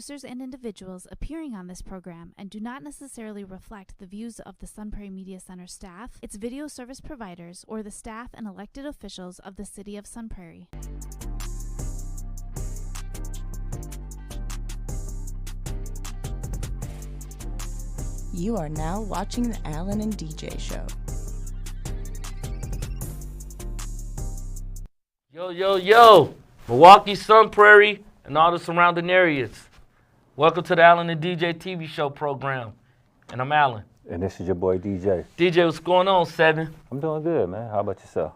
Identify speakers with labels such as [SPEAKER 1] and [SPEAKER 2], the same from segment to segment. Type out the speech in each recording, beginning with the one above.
[SPEAKER 1] producers and individuals appearing on this program and do not necessarily reflect the views of the Sun Prairie Media Center staff, its video service providers, or the staff and elected officials of the City of Sun Prairie.
[SPEAKER 2] You are now watching the Alan and DJ Show.
[SPEAKER 3] Yo, Milwaukee, Sun Prairie, and all the surrounding areas. Welcome to the Alan and DJ TV show program. And I'm Alan.
[SPEAKER 4] And this is your boy DJ.
[SPEAKER 3] DJ, what's going on, Seven?
[SPEAKER 4] I'm doing good, man. How about yourself?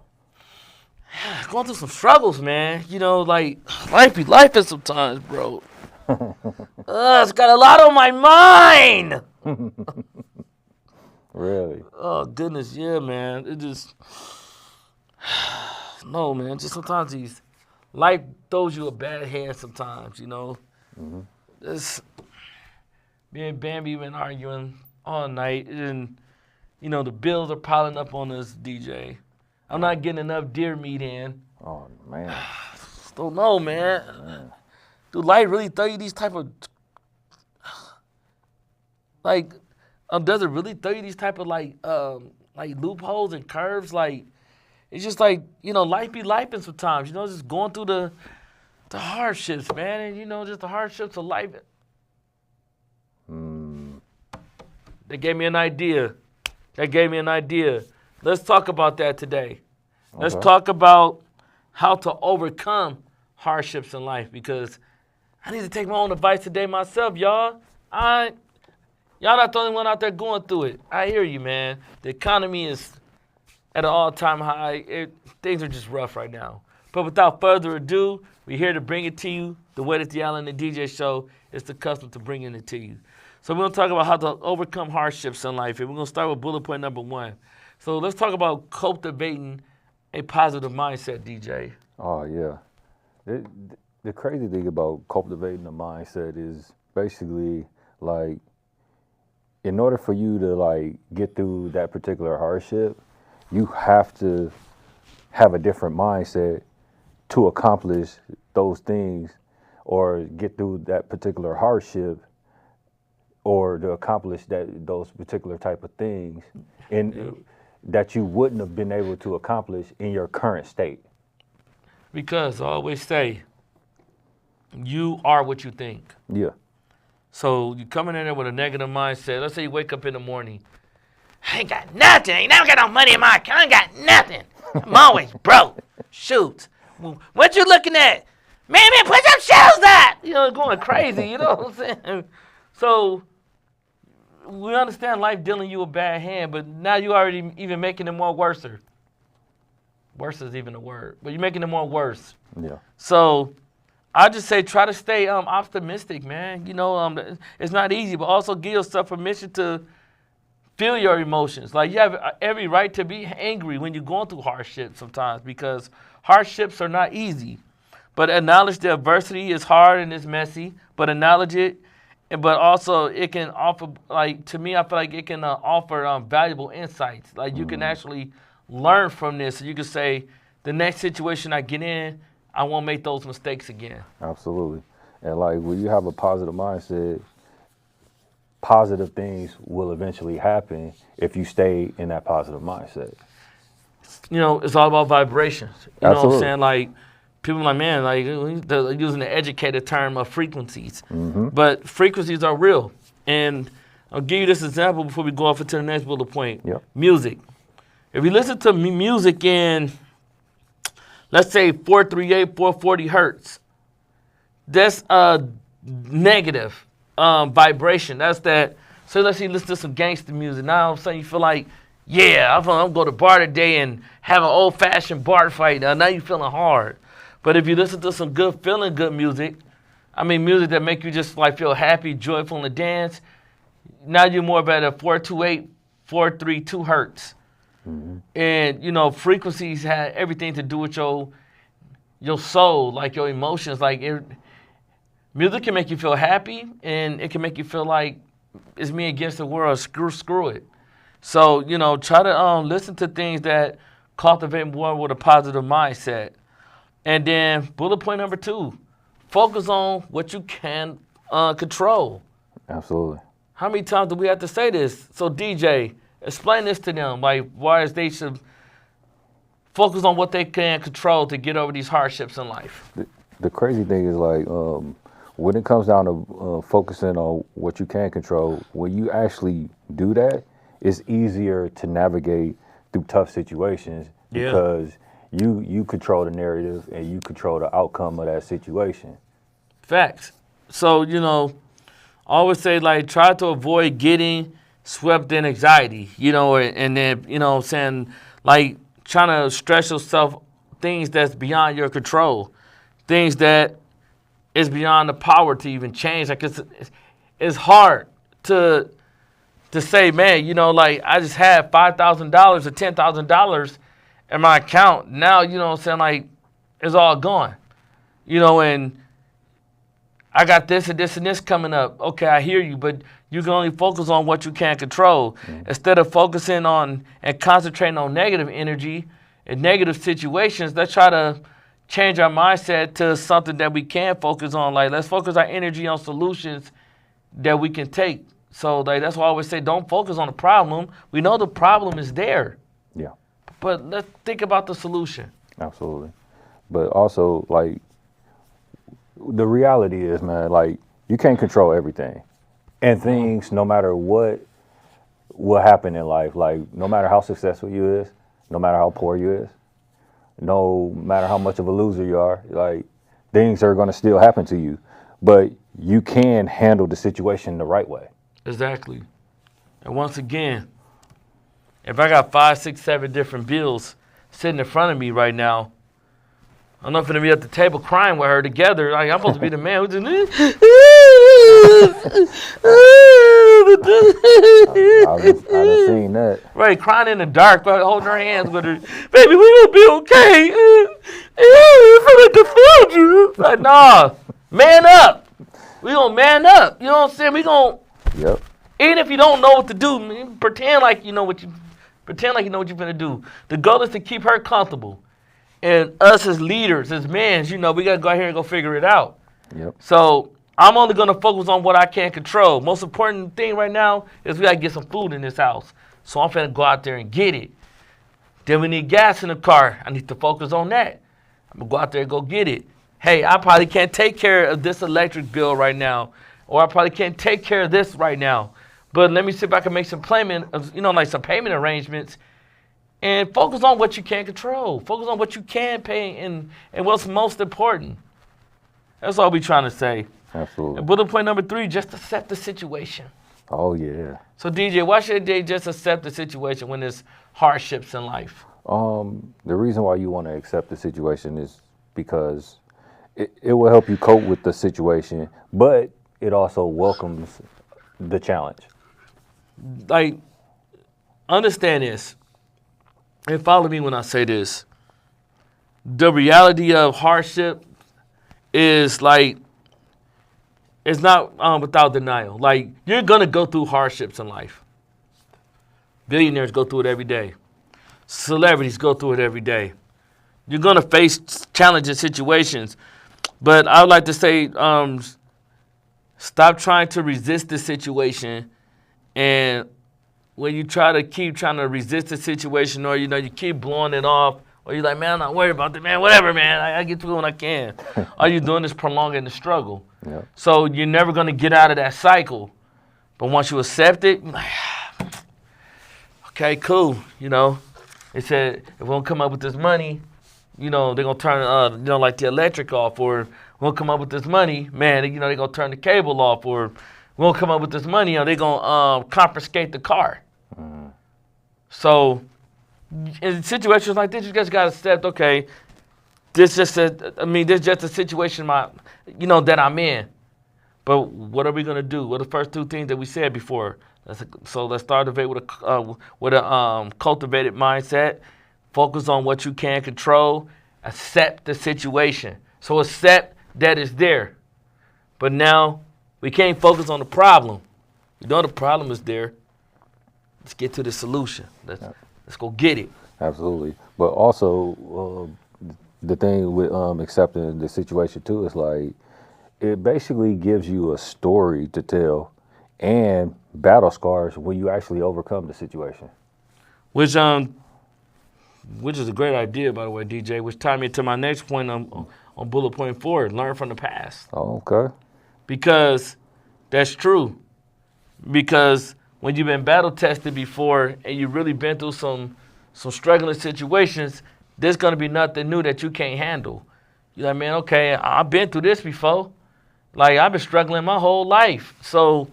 [SPEAKER 3] Going through some struggles, man. You know, like, life be life sometimes, bro. It's got a lot on my mind.
[SPEAKER 4] Really?
[SPEAKER 3] Oh, goodness, yeah, man. It just... No, man. Just sometimes life throws you a bad hand sometimes, you know. This, me and Bambi been arguing all night, and, you know, the bills are piling up on us, DJ. I'm not getting enough deer meat in.
[SPEAKER 4] Oh, man.
[SPEAKER 3] Don't know, man. Dude, life really throw you these type of... Like, does it really throw you these type of, like loopholes and curves? Like, it's just like, you know, life be lifing sometimes, you know, just going through the hardships, man, and, you know, just the hardships of life. They gave me an idea. Let's talk about that today. Let's talk about how to overcome hardships in life, because I need to take my own advice today myself, y'all. Y'all not the only one out there going through it. I hear you, man. The economy is at an all-time high. Things are just rough right now. But without further ado, we're here to bring it to you the way that the Alan and DJ show is accustomed to bringing it to you. So we're going to talk about how to overcome hardships in life. And we're going to start with bullet point number 1. So let's talk about cultivating a positive mindset, DJ.
[SPEAKER 4] Oh, yeah. The crazy thing about cultivating a mindset is basically, like, in order for you to, like, get through that particular hardship, you have to have a different mindset to accomplish those things or get through that particular hardship or to accomplish those particular type of things that you wouldn't have been able to accomplish in your current state.
[SPEAKER 3] Because I always say, you are what you think.
[SPEAKER 4] Yeah.
[SPEAKER 3] So you coming in there with a negative mindset. Let's say you wake up in the morning. I ain't got nothing. I ain't never got no money in my account. I ain't got nothing. I'm always broke. Shoot. What you looking at? Man, put some shoes up. You know, going crazy. You know what I'm saying? So we understand life dealing you a bad hand, but now you already even making it more worser. Worse is even a word. But you're making it more worse.
[SPEAKER 4] Yeah.
[SPEAKER 3] So I just say try to stay optimistic, man. You know, it's not easy, but also give yourself permission to feel your emotions. Like, you have every right to be angry when you're going through hardships sometimes, because hardships are not easy. But acknowledge the adversity is hard and it's messy, but acknowledge it. But also it can offer, like, to me, I feel like it can offer valuable insights. Like, you can actually learn from this. You can say, the next situation I get in, I won't make those mistakes again.
[SPEAKER 4] Absolutely. And, like, when you have a positive mindset, positive things will eventually happen if you stay in that positive mindset.
[SPEAKER 3] You know, it's all about vibrations. You
[SPEAKER 4] Absolutely.
[SPEAKER 3] know what I'm saying? Like, people are like, man, like, they're using the educated term of frequencies. But frequencies are real. And I'll give you this example before we go off into the next bullet point.
[SPEAKER 4] Yep.
[SPEAKER 3] Music. If you listen to music in, let's say, 438, 440 hertz, that's a negative vibration. That's that. So let's say you listen to some gangster music. Now all of a sudden you feel like, yeah, I'm going to go to bar today and have an old-fashioned bar fight. Now you're feeling hard. But if you listen to some good music, I mean music that make you just like feel happy, joyful, and dance, now you're more about a 428, 432 hertz. And, you know, frequencies have everything to do with your soul, like your emotions. Like, music can make you feel happy, and it can make you feel like it's me against the world. Screw it. So, you know, try to listen to things that cultivate more with a positive mindset. And then bullet point number 2, focus on what you can control.
[SPEAKER 4] Absolutely.
[SPEAKER 3] How many times do we have to say this? So DJ, explain this to them, like why they should focus on what they can control to get over these hardships in life.
[SPEAKER 4] The crazy thing is like when it comes down to focusing on what you can control, when you actually do that, it's easier to navigate through tough situations because you control the narrative and you control the outcome of that situation.
[SPEAKER 3] Facts. So, you know, I always say, like, try to avoid getting swept in anxiety, you know, and then, you know what I'm saying, like, trying to stress yourself things that's beyond your control, things that is beyond the power to even change. Like, it's hard to say, man, you know, like, I just had $5,000 or $10,000 in my account. Now, you know what I'm saying, like, it's all gone, you know, and I got this and this and this coming up. Okay, I hear you, but you can only focus on what you can control. Instead of focusing on and concentrating on negative energy and negative situations, let's try to change our mindset to something that we can focus on. Like, let's focus our energy on solutions that we can take. So, like, that's why I always say don't focus on the problem. We know the problem is there.
[SPEAKER 4] Yeah.
[SPEAKER 3] But let's think about the solution.
[SPEAKER 4] Absolutely. But also, like, the reality is, man, like, you can't control everything. And things, no matter what will happen in life, like, no matter how successful you is, no matter how poor you is, no matter how much of a loser you are, like, things are going to still happen to you. But you can handle the situation the right way.
[SPEAKER 3] Exactly. And once again, if I got 5, 6, 7 different bills sitting in front of me right now, I'm not going to be at the table crying with her together. Like, I'm supposed to be the man who's just...
[SPEAKER 4] I've seen that.
[SPEAKER 3] Right, crying in the dark, but holding her hands with her. Baby, we going to be okay. I'm going to defend you. Like, nah, man up. We going to man up. You know what I'm saying? We going to...
[SPEAKER 4] Yep.
[SPEAKER 3] Even if you don't know what to do, man, pretend like you know what you're going to do. The goal is to keep her comfortable. And us as leaders, as men, you know, we got to go out here and go figure it out.
[SPEAKER 4] Yep.
[SPEAKER 3] So I'm only going to focus on what I can control. Most important thing right now is we got to get some food in this house. So I'm finna go out there and get it. Then we need gas in the car. I need to focus on that. I'm going to go out there and go get it. Hey, I probably can't take care of this electric bill right now. Or I probably can't take care of this right now. But let me see if I can make some payment, you know, like some payment arrangements. And focus on what you can control. Focus on what you can pay and what's most important. That's all we're trying to say.
[SPEAKER 4] Absolutely.
[SPEAKER 3] And bullet point number 3, just accept the situation.
[SPEAKER 4] Oh, yeah.
[SPEAKER 3] So, DJ, why should they just accept the situation when there's hardships in life?
[SPEAKER 4] The reason why you want to accept the situation is because it will help you cope with the situation, but it also welcomes the challenge.
[SPEAKER 3] Like, understand this. And follow me when I say this. The reality of hardship is like, it's not without denial. Like, you're going to go through hardships in life. Billionaires go through it every day. Celebrities go through it every day. You're going to face challenging situations. But I would like to say, stop trying to resist the situation. And when you try to keep trying to resist the situation, or, you know, you keep blowing it off, or you're like, man, I'm not worried about that, man, whatever, man, I get through it when I can. All you're doing is prolonging the struggle.
[SPEAKER 4] Yep.
[SPEAKER 3] So you're never going to get out of that cycle. But once you accept it, you're like, okay, cool, you know. They said, if we don't come up with this money, you know, they're going to turn, you know, like the electric off, or we won't come up with this money, man, you know, they're going to turn the cable off, or we won't come up with this money, or they're going to confiscate the car. So in situations like this, you just got to accept, okay, this just a situation, that I'm in. But what are we going to do? What are the first 2 things that we said before? Let's start the day with a cultivated mindset. Focus on what you can control. Accept the situation. So accept that it's there. But now we can't focus on the problem. We know the problem is there. Let's get to the solution. Let's go get it.
[SPEAKER 4] Absolutely. But also, the thing with accepting the situation too is like, it basically gives you a story to tell and battle scars when you actually overcome the situation.
[SPEAKER 3] Which is a great idea, by the way, DJ. Which tied me to my next point on bullet point 4: learn from the past.
[SPEAKER 4] Oh, okay.
[SPEAKER 3] Because that's true. Because when you've been battle tested before and you've really been through some struggling situations, there's gonna be nothing new that you can't handle. You're like, man, okay, I've been through this before. Like, I've been struggling my whole life. So,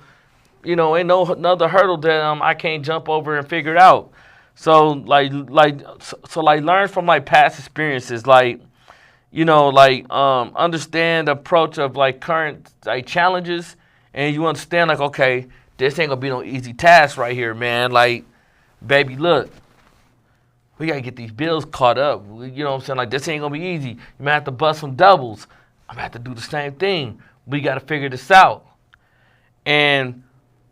[SPEAKER 3] ain't no another hurdle that I can't jump over and figure it out. So learn from like past experiences, understand the approach of like current like challenges, and you understand like, okay, this ain't gonna be no easy task right here, man. Like, baby, look, we gotta get these bills caught up. You know what I'm saying? Like, this ain't gonna be easy. You might have to bust some doubles. I'm gonna have to do the same thing. We gotta figure this out. And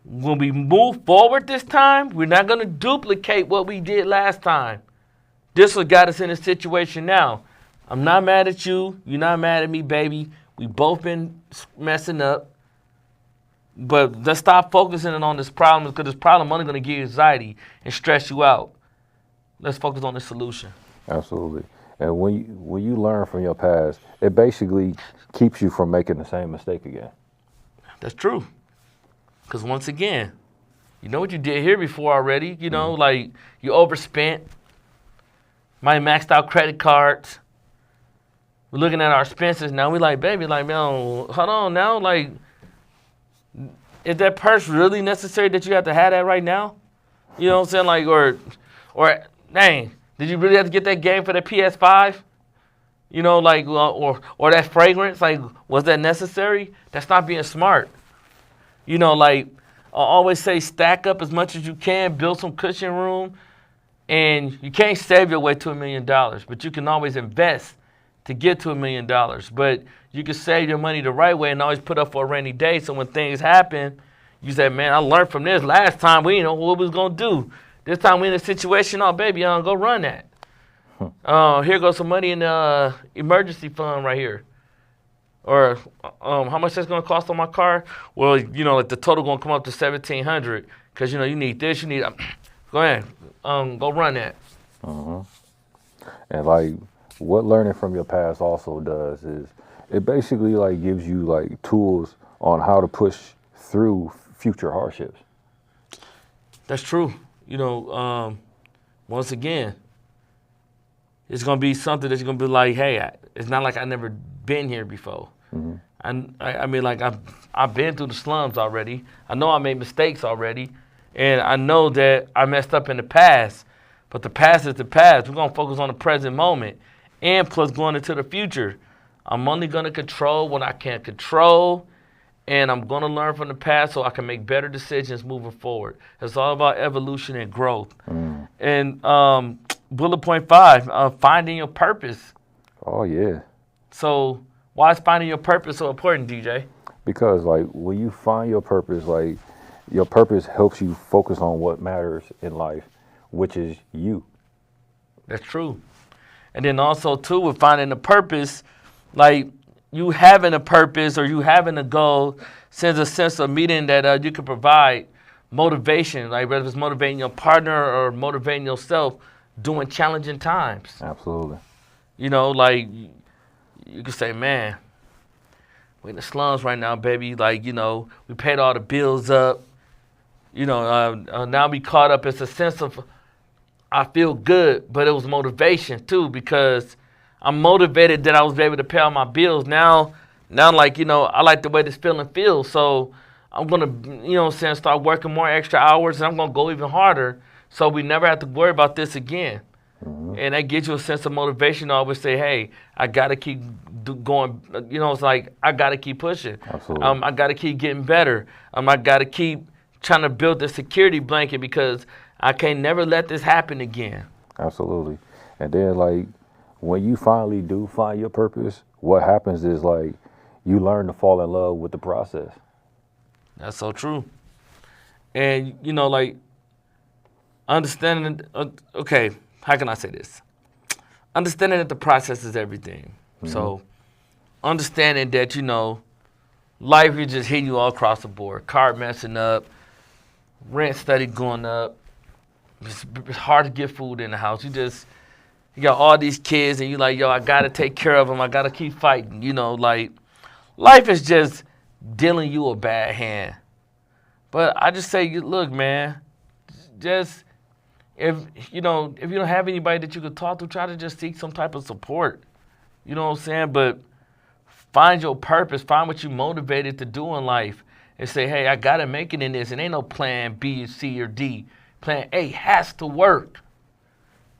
[SPEAKER 3] when we move forward this time, we're not gonna duplicate what we did last time. This what got us in this situation now. I'm not mad at you. You're not mad at me, baby. We both been messing up. But let's stop focusing on this problem, because this problem only gonna give you anxiety and stress you out. Let's focus on the solution.
[SPEAKER 4] Absolutely. And when you learn from your past, it basically keeps you from making the same mistake again.
[SPEAKER 3] That's true. Because once again, you know what you did here before already. Like, you overspent. Might maxed out credit cards. We're looking at our expenses now. We like, baby, like, man, hold on now. Like, is that purse really necessary that you have to have that right now? You know what I'm saying? Like, or dang, did you really have to get that game for the PS5? Or that fragrance? Like, was that necessary? That's not being smart. Like, I always say, stack up as much as you can, build some cushion room, and you can't save your way to $1 million, but you can always invest to get to $1 million. But you can save your money the right way and always put up for a rainy day, so when things happen, you say, man, I learned from this. Last time we didn't know what we was going to do. This time we in a situation, oh, baby, go run that. Here goes some money in the emergency fund right here. Or how much that's going to cost on my car? Well, like the total going to come up to $1,700, because, you need this, you need, go ahead, go run that.
[SPEAKER 4] And like, what learning from your past also does is it basically like gives you like tools on how to push through future hardships.
[SPEAKER 3] That's true. Once again, it's going to be something that's going to be like, hey, it's not like I never been here before. I mean, like, I've been through the slums already. I know I made mistakes already. And I know that I messed up in the past. But the past is the past. We're going to focus on the present moment. And plus going into the future. I'm only going to control what I can control. And I'm going to learn from the past so I can make better decisions moving forward. It's all about evolution and growth. And bullet point 5, finding your purpose.
[SPEAKER 4] Oh, yeah.
[SPEAKER 3] So why is finding your purpose so important, DJ?
[SPEAKER 4] Because, like, when you find your purpose, like, your purpose helps you focus on what matters in life, which is you.
[SPEAKER 3] That's true. And then also, too, with finding a purpose, like, you having a purpose or you having a goal sends a sense of meaning that you can provide motivation, like whether it's motivating your partner or motivating yourself during challenging times.
[SPEAKER 4] Absolutely.
[SPEAKER 3] Like, you can say, man, we're in the slums right now, baby. Like, we paid all the bills up. Now we caught up. It's a sense of, I feel good, but it was motivation too, because I'm motivated that I was able to pay all my bills. Now, like, I like the way this feeling feels. So I'm going to, start working more extra hours, and I'm going to go even harder so we never have to worry about this again. And that gives you a sense of motivation to always say, hey, I got to keep going. It's like, I got to keep pushing.
[SPEAKER 4] Absolutely.
[SPEAKER 3] I got to keep getting better. I got to keep trying to build the security blanket, because I can't never let this happen again.
[SPEAKER 4] Absolutely. And then, like, when you finally do find your purpose, what happens is, like, you learn to fall in love with the process.
[SPEAKER 3] That's so true. And, like, understanding, okay, how can I say this? Understanding that the process is everything. So understanding that, life is just hitting you all across the board. Car messing up, rent steady going up. It's hard to get food in the house. You got all these kids, and you like, yo, I gotta take care of them. I gotta keep fighting. You know, like life is just dealing you a bad hand. But I just say, look, man, just if you don't have anybody that you could talk to, try to just seek some type of support. You know what I'm saying? But find your purpose. Find what you're motivated to do in life, and say, hey, I gotta make it in this. And ain't no plan B, C, or D. Plan A has to work,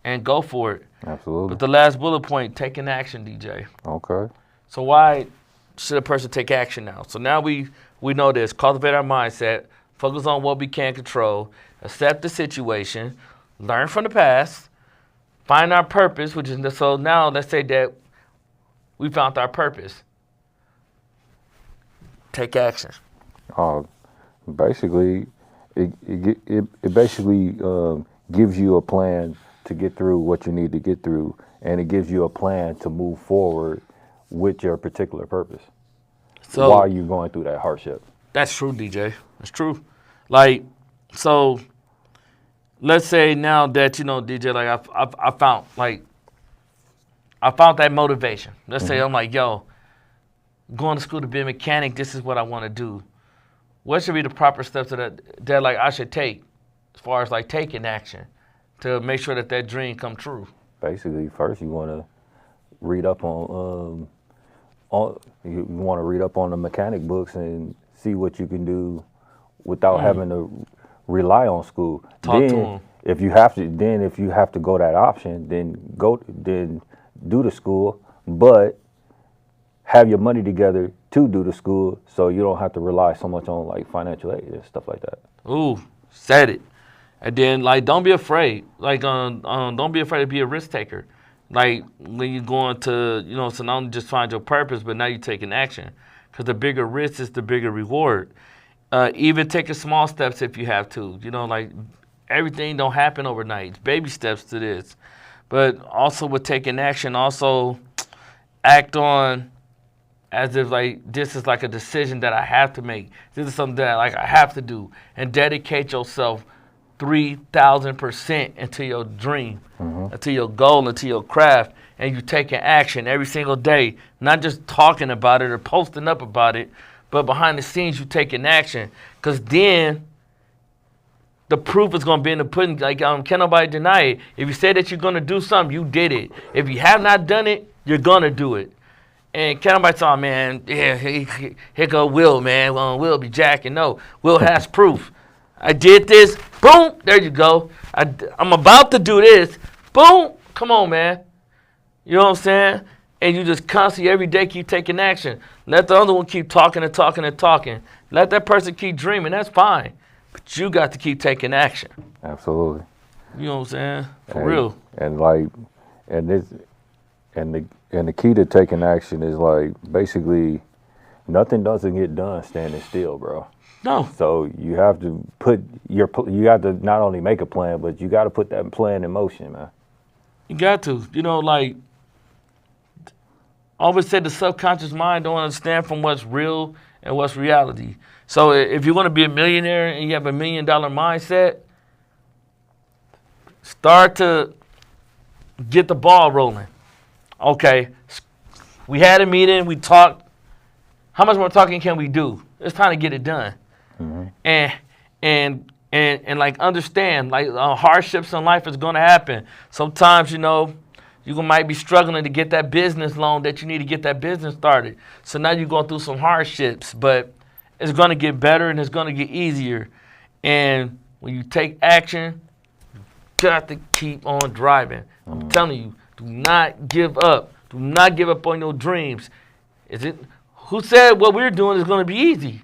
[SPEAKER 3] and go for it.
[SPEAKER 4] Absolutely.
[SPEAKER 3] But the last bullet point: taking action, DJ.
[SPEAKER 4] Okay.
[SPEAKER 3] So why should a person take action now? So now we know this. Cultivate our mindset. Focus on what we can control. Accept the situation. Learn from the past. Find our purpose, which is so now let's say that we found our purpose. Take action.
[SPEAKER 4] Basically, it basically gives you a plan to get through what you need to get through, and it gives you a plan to move forward with your particular purpose. So while you're going through that hardship. That's
[SPEAKER 3] true, DJ. That's true. Like, so let's say now that, DJ, like I found that motivation. Let's say I'm like, yo, going to school to be a mechanic, this is what I want to do. What should be the proper steps that like I should take as far as like taking action to make sure that dream come true?
[SPEAKER 4] Basically, first you want to read up on the mechanic books and see what you can do without having to rely on school.
[SPEAKER 3] Talk to them.
[SPEAKER 4] If you have to go that option, then do the school, but have your money together to do the school, so you don't have to rely so much on like financial aid and stuff like that.
[SPEAKER 3] Ooh, said it. And then like, don't be afraid. Like, don't be afraid to be a risk taker. Like when you're going to, so not only just find your purpose, but now you're taking action. Because the bigger risk is the bigger reward. Even taking small steps if you have to. Like everything don't happen overnight. It's baby steps to this. But also with taking action, also act on as if like this is like a decision that I have to make. This is something that like I have to do. And dedicate yourself 3,000% into your dream, into your goal, into your craft, and you taking action every single day, not just talking about it or posting up about it, but behind the scenes you taking action. Because then the proof is going to be in the pudding. Like, can't nobody deny it. If you say that you're going to do something, you did it. If you have not done it, you're going to do it. And can't nobody say, man, yeah, here go Will, man. Well, Will be jacking. No, Will has proof. I did this. Boom. There you go. I'm about to do this. Boom. Come on, man. You know what I'm saying? And you just constantly every day keep taking action. Let the other one keep talking and talking and talking. Let that person keep dreaming. That's fine. But you got to keep taking action.
[SPEAKER 4] Absolutely.
[SPEAKER 3] You know what I'm saying? For real.
[SPEAKER 4] And the key to taking action is like basically nothing doesn't get done standing still, bro.
[SPEAKER 3] No.
[SPEAKER 4] So you have to you have to not only make a plan, but you got to put that plan in motion, man.
[SPEAKER 3] You got to. Like I always said, the subconscious mind don't understand from what's real and what's reality. So if you're going to be a millionaire and you have $1 million mindset, start to get the ball rolling. Okay, we had a meeting, we talked. How much more talking can we do? It's time to get it done. And like understand, like hardships in life is going to happen. Sometimes, you might be struggling to get that business loan that you need to get that business started. So now you're going through some hardships, but it's going to get better and it's going to get easier. And when you take action, you got to keep on driving. I'm telling you, do not give up. Do not give up on your dreams. Who said what we're doing is going to be easy?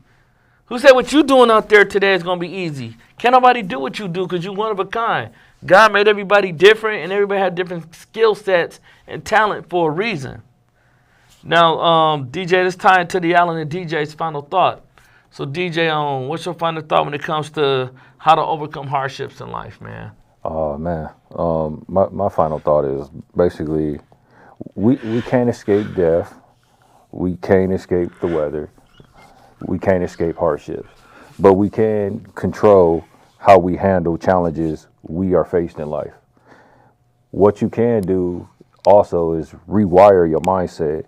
[SPEAKER 3] Who said what you're doing out there today is going to be easy? Can't nobody do what you do because you're one of a kind. God made everybody different, and everybody had different skill sets and talent for a reason. Now, DJ, this tie into the Allen and DJ's final thought. So, DJ, what's your final thought when it comes to how to overcome hardships in life, man?
[SPEAKER 4] Oh, man. My final thought is basically we can't escape death. We can't escape the weather. we can't escape hardships, but we can control how we handle challenges we are faced in life. What you can do also is rewire your mindset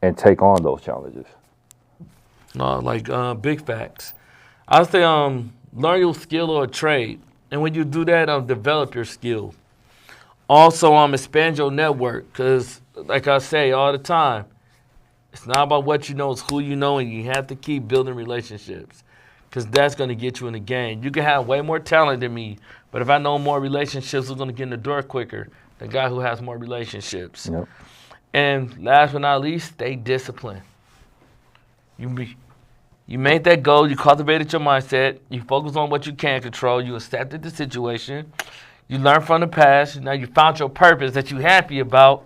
[SPEAKER 4] and take on those challenges.
[SPEAKER 3] Big facts. I say learn your skill or trade, and when you do that, develop your skill. Also, expand your network, because like I say all the time, it's not about what you know, it's who you know, and you have to keep building relationships, because that's going to get you in the game. You can have way more talent than me, but if I know more relationships, I'm going to get in the door quicker. The guy who has more relationships.
[SPEAKER 4] Yep.
[SPEAKER 3] And last but not least, stay disciplined. You made that goal, you cultivated your mindset, you focus on what you can control, you accepted the situation, you learned from the past, now you found your purpose that you're happy about.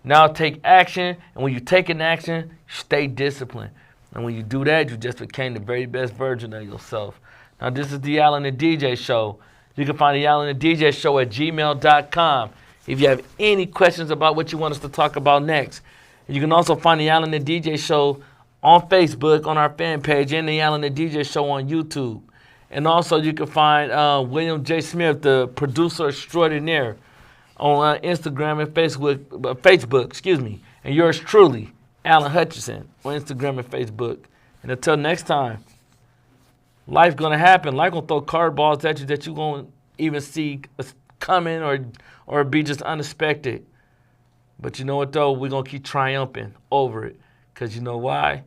[SPEAKER 3] Now take action, and when you take an action, stay disciplined. And when you do that, you just became the very best version of yourself. Now this is the Allen and DJ Show. You can find the Allen and DJ Show at gmail.com. If you have any questions about what you want us to talk about next. And you can also find the Allen and DJ Show on Facebook, on our fan page, and the Allen and DJ Show on YouTube. And also you can find William J. Smith, the producer extraordinaire, on Instagram and Facebook, and yours truly, Alan Hutchinson, on Instagram and Facebook. And until next time, life's going to happen. Life going to throw curveballs at you that you won't even see coming or be just unexpected. But you know what, though? We're going to keep triumphing over it. Because you know why?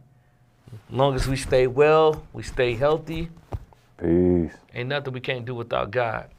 [SPEAKER 3] As long as we stay well, we stay healthy,
[SPEAKER 4] Peace.
[SPEAKER 3] ain't nothing we can't do without God.